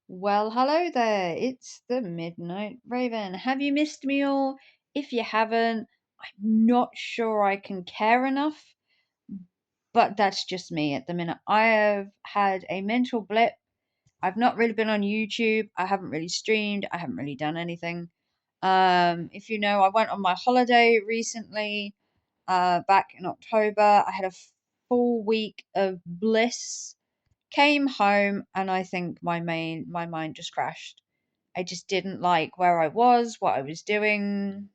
Well, hello there. It's the Midnight Raven. Have you missed me all? If you haven't, I'm not sure I can care enough, but that's just me at the minute. I have had a mental blip. I've not really been on YouTube. I haven't really streamed. I haven't really done anything. If you know, I went on my holiday recently, back in October. I had a full week of bliss. Came home and I think my mind just crashed. I just didn't like where I was, what I was doing.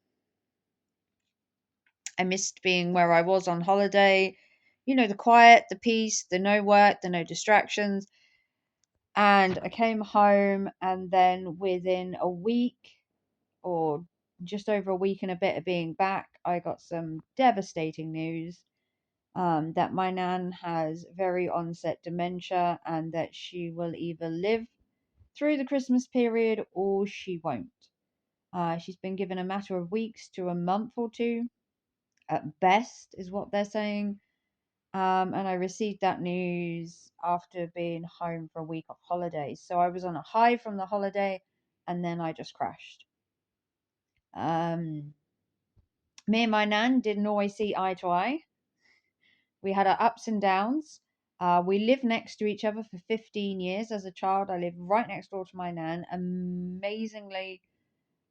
I missed being where I was on holiday. You know, the quiet, the peace, the no work, the no distractions. And I came home, and then within a week or just over a week and a bit of being back, I got some devastating news that my nan has very onset dementia and that she will either live through the Christmas period or she won't. She's been given a matter of weeks to a month or two at best, is what they're saying. And I received that news after being home for a week of holidays. So I was on a high from the holiday and then I just crashed. Um, Me and my nan didn't always see eye to eye. We had our ups and downs. We lived next to each other for 15 years. As a child, I lived right next door to my nan. Amazingly,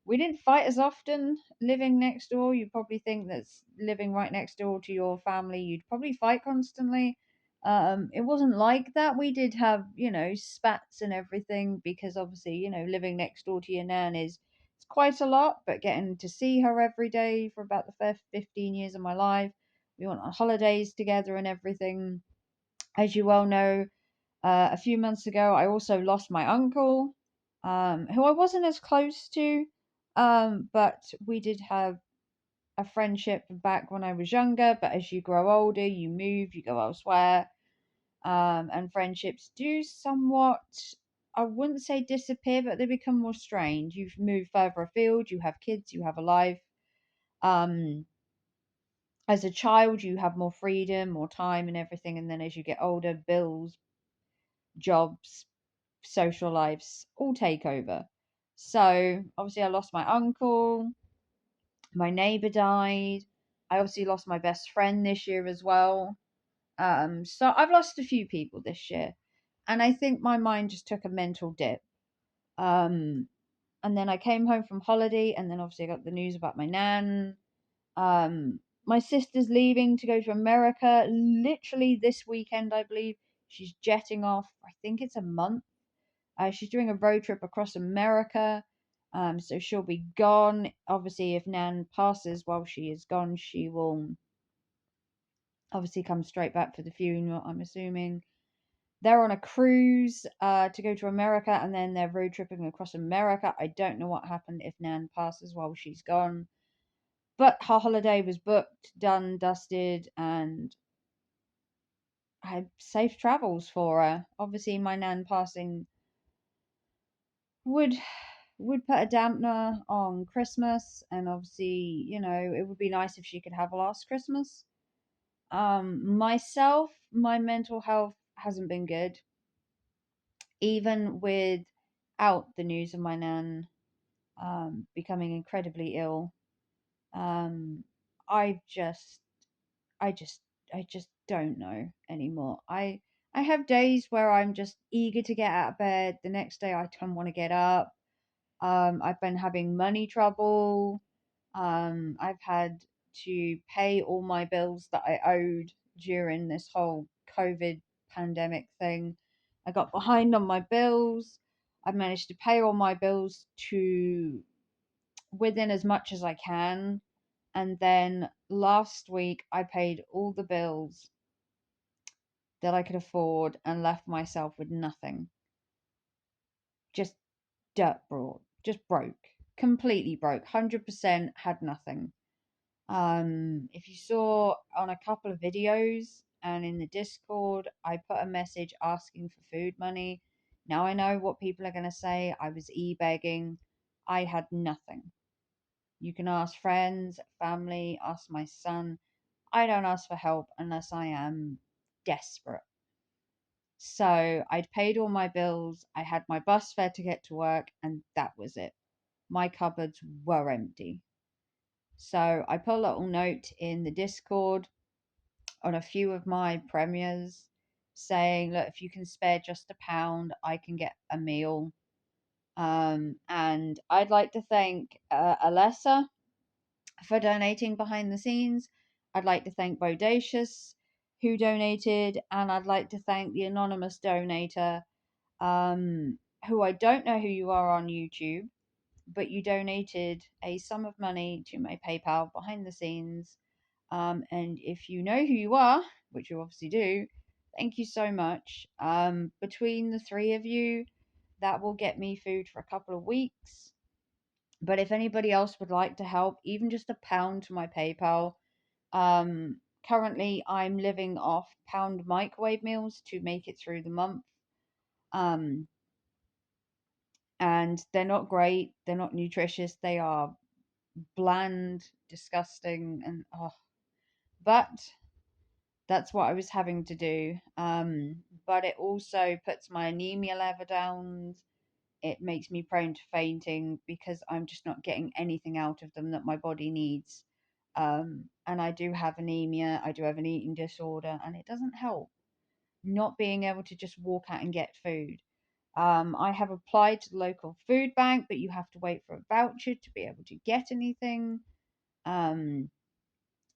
we didn't fight as often living next door. You probably think that's living right next door to your family, you'd probably fight constantly. It wasn't like that. We did have, spats and everything because obviously, living next door to your nan is it's quite a lot, but getting to see her every day for about the first 15 years of my life, we went on holidays together and everything. As you well know, a few months ago, I also lost my uncle, who I wasn't as close to, but we did have a friendship back when I was younger. But as you grow older, you move, you go elsewhere, and friendships do somewhat, I wouldn't say disappear, but they become more strained. You've moved further afield, you have kids, you have a life. Um, as a child, you have more freedom, more time, and everything. And then as you get older, bills, jobs, social lives all take over. So obviously, I lost my uncle, my neighbor died. I obviously lost my best friend this year as well. So I've lost a few people this year, and I think my mind just took a mental dip. Um, and then I came home from holiday, and then obviously I got the news about my nan. My sister's leaving to go to America literally this weekend, I believe. She's jetting off. I think it's a month. She's doing a road trip across America, so she'll be gone. Obviously, if Nan passes while she is gone, she will obviously come straight back for the funeral, I'm assuming. They're on a cruise to go to America and then they're road tripping across America. I don't know what happened if Nan passes while she's gone. But her holiday was booked, done, dusted, and I had safe travels for her. Obviously, my Nan passing would would put a dampener on Christmas, and obviously, it would be nice if she could have a last Christmas. Myself, my mental health hasn't been good, even without the news of my nan becoming incredibly ill. Um, I just, I just, I just don't know anymore. I have days where I'm just eager to get out of bed. The next day, I don't want to get up. I've been having money trouble. I've had to pay all my bills that I owed during this whole COVID pandemic thing. I got behind on my bills. I've managed to pay all my bills to within as much as I can. And then last week, I paid all the bills that I could afford and left myself with nothing. Just dirt broke, just broke, completely broke, 100% had nothing. If you saw on a couple of videos and in the Discord, I put a message asking for food money. Now I know what people are going to say. I was e-begging. I had nothing. You can ask friends, family, ask my son. I don't ask for help unless I am desperate. So I'd paid all my bills, I had my bus fare to get to work, and that was it. My cupboards were empty. So I put a little note in the Discord on a few of my premiers saying, look, if you can spare just £1, I can get a meal. And I'd like to thank Alessa for donating behind the scenes. I'd like to thank Bodacious, who donated, and I'd like to thank the anonymous donator, who I don't know who you are on YouTube, but you donated a sum of money to my PayPal behind the scenes. And if you know who you are, which you obviously do, thank you so much. Between the three of you, that will get me food for a couple of weeks. But if anybody else would like to help, even just £1 to my PayPal, currently I'm living off pound microwave meals to make it through the month. Um, and they're not great, they're not nutritious, they are bland, disgusting, and oh, but that's what I was having to do. But it also puts my anemia level down. It makes me prone to fainting because I'm just not getting anything out of them that my body needs. And I do have anemia, I do have an eating disorder, and it doesn't help not being able to just walk out and get food. I have applied to the local food bank, but you have to wait for a voucher to be able to get anything. Um,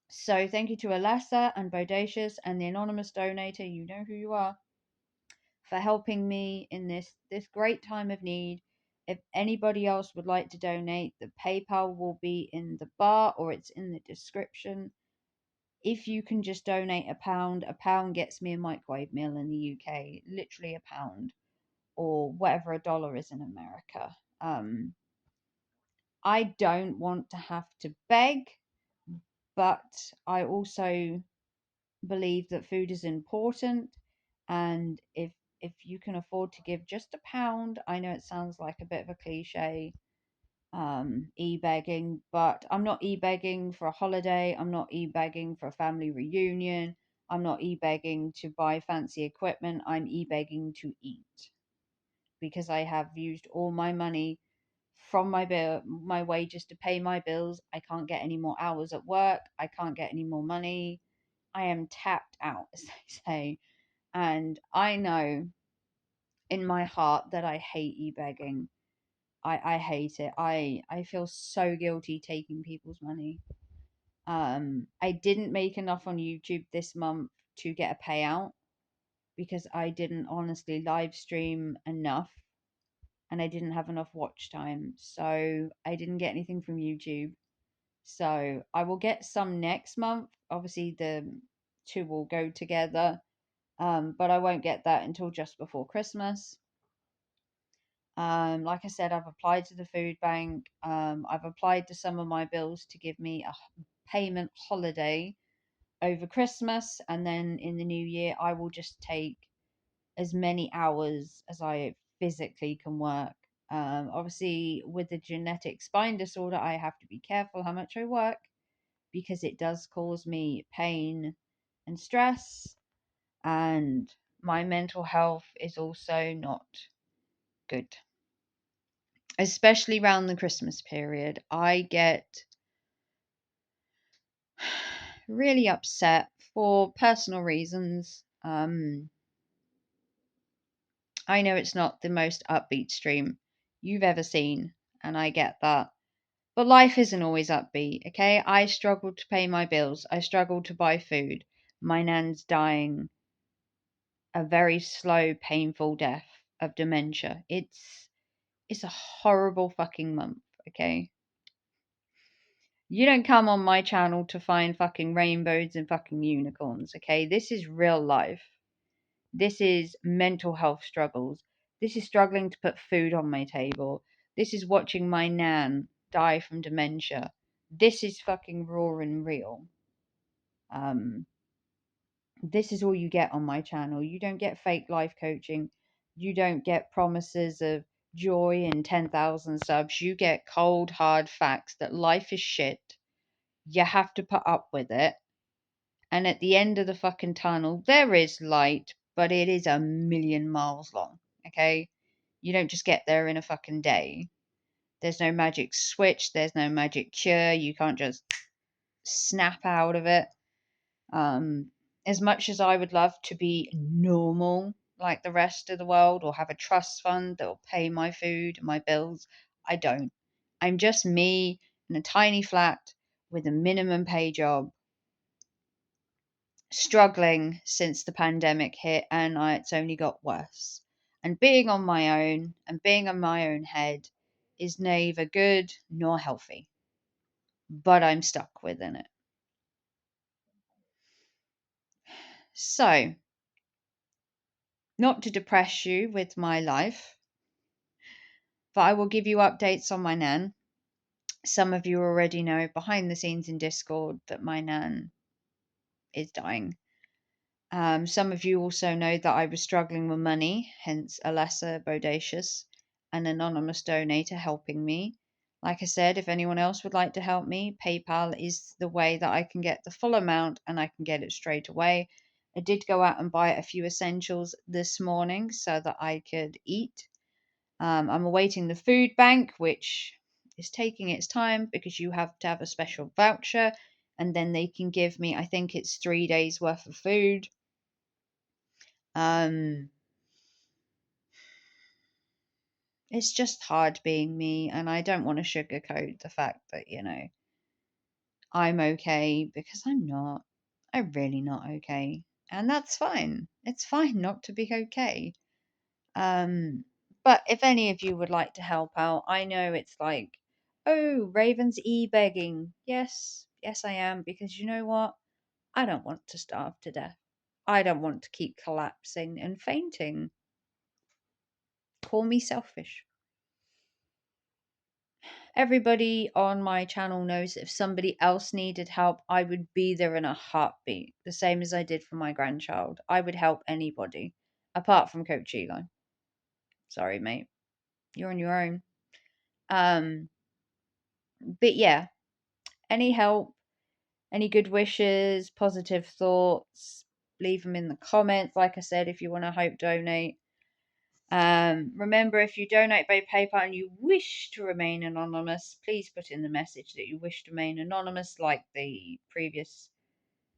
so thank you to Alessa and Bodacious and the anonymous donator, you know who you are, for helping me in this great time of need. If anybody else would like to donate, the PayPal will be in the bar or it's in the description. If you can just donate a pound gets me a microwave meal in the UK, literally £1, or whatever a dollar is in America. I don't want to have to beg, but I also believe that food is important, and if you can afford to give just £1, I know it sounds like a bit of a cliche, e-begging, but I'm not e-begging for a holiday, I'm not e-begging for a family reunion, I'm not e-begging to buy fancy equipment, I'm e-begging to eat, because I have used all my money from my wages to pay my bills. I can't get any more hours at work, I can't get any more money, I am tapped out, as they say. And I know in my heart that I hate e-begging. I hate it. I feel so guilty taking people's money. I didn't make enough on YouTube this month to get a payout because I didn't honestly live stream enough and I didn't have enough watch time. So I didn't get anything from YouTube. So I will get some next month. Obviously, the two will go together, but I won't get that until just before Christmas. Like I said, I've applied to the food bank. I've applied to some of my bills to give me a payment holiday over Christmas, and then in the new year, I will just take as many hours as I physically can work. Obviously, with the genetic spine disorder, I have to be careful how much I work because it does cause me pain and stress, and my mental health is also not good, especially around the Christmas period. I get really upset for personal reasons. I know it's not the most upbeat stream you've ever seen, and I get that. But life isn't always upbeat, okay? I struggle to pay my bills. I struggle to buy food. My nan's dying a very slow, painful death of dementia. It's a horrible fucking month, okay? You don't come on my channel to find fucking rainbows and fucking unicorns, okay? This is real life. This is mental health struggles. This is struggling to put food on my table. This is watching my nan die from dementia. This is fucking raw and real. This is all you get on my channel. You don't get fake life coaching. You don't get promises of joy and 10,000 subs. You get cold, hard facts that life is shit. You have to put up with it. And at the end of the fucking tunnel, there is light, but it is a million miles long. Okay. You don't just get there in a fucking day. There's no magic switch. There's no magic cure. You can't just snap out of it. Um, as much as I would love to be normal like the rest of the world or have a trust fund that will pay my food and my bills, I don't. I'm just me in a tiny flat with a minimum pay job, struggling since the pandemic hit, and it's only got worse. And being on my own and being on my own head is neither good nor healthy, but I'm stuck within it. So, not to depress you with my life, but I will give you updates on my nan. Some of you already know behind the scenes in Discord that my nan is dying. Some of you also know that I was struggling with money, hence Alessa Bodacious, an anonymous donator helping me. Like I said, if anyone else would like to help me, PayPal is the way that I can get the full amount and I can get it straight away. I did go out and buy a few essentials this morning so that I could eat. I'm awaiting the food bank, which is taking its time because you have to have a special voucher and then they can give me, I think it's 3 days worth of food. Um, it's just hard being me, and I don't want to sugarcoat the fact that, I'm okay because I'm not. I'm really not okay. And that's fine. It's fine not to be okay. Um, but if any of you would like to help out, I know it's like, oh, Raven's e-begging. Yes, yes, I am, because you know what? I don't want to starve to death. I don't want to keep collapsing and fainting. Call me selfish. Everybody on my channel knows if somebody else needed help, I would be there in a heartbeat, the same as I did for my grandchild. I would help anybody, apart from Coach Eli. Sorry, mate. You're on your own. But yeah, any help, any good wishes, positive thoughts, leave them in the comments. Like I said, if you want to hope donate. Remember, if you donate by PayPal and you wish to remain anonymous, please put in the message that you wish to remain anonymous, like the previous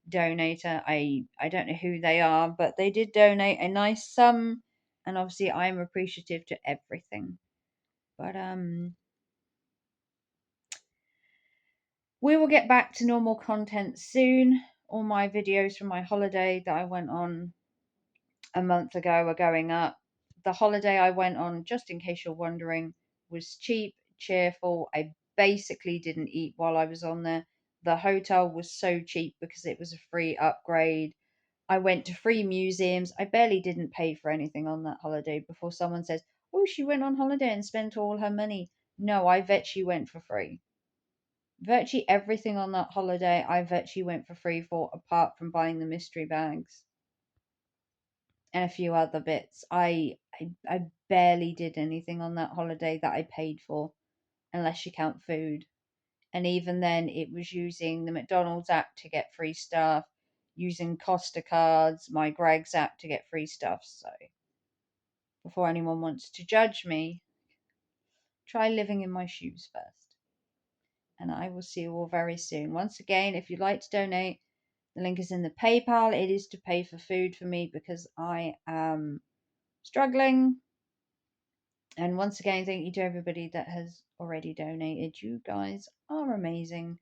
donator. I don't know who they are, but they did donate a nice sum, and obviously I'm appreciative to everything. But we will get back to normal content soon. All my videos from my holiday that I went on a month ago are going up. The holiday I went on, just in case you're wondering, was cheap, cheerful. I basically didn't eat while I was on there. The hotel was so cheap because it was a free upgrade. I went to free museums. I barely didn't pay for anything on that holiday before someone says, oh, she went on holiday and spent all her money. No, I virtually went for free. Virtually everything on that holiday, I virtually went for free for, apart from buying the mystery bags and a few other bits. I barely did anything on that holiday that I paid for, unless you count food. And even then, it was using the McDonald's app to get free stuff, using Costa cards, my Greg's app to get free stuff. So, before anyone wants to judge me, try living in my shoes first. And I will see you all very soon. Once again, if you'd like to donate, the link is in the PayPal. It is to pay for food for me because I am struggling. And once again, thank you to everybody that has already donated. You guys are amazing.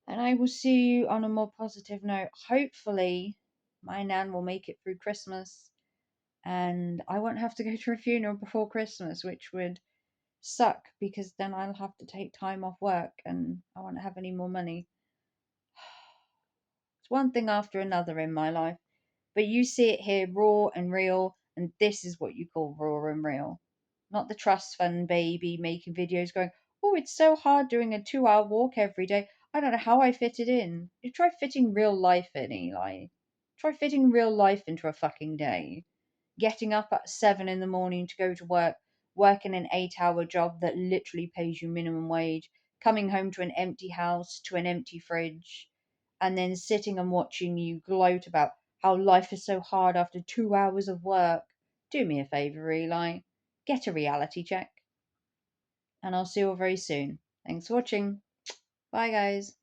And I will see you on a more positive note. Hopefully, my nan will make it through Christmas and I won't have to go to a funeral before Christmas, which would suck because then I'll have to take time off work and I won't have any more money. It's one thing after another in my life, but you see it here raw and real, and this is what you call raw and real. Not the trust fund baby making videos going, oh, it's so hard doing a 2 hour walk every day. I don't know how I fit it in. You try fitting real life in, Eli. Try fitting real life into a fucking day. Getting up at 7 in the morning to go to work, working an 8 hour job that literally pays you minimum wage, coming home to an empty house, to an empty fridge, and then sitting and watching you gloat about how life is so hard after 2 hours of work. Do me a favour, Eli. Get a reality check. And I'll see you all very soon. Thanks for watching. Bye, guys.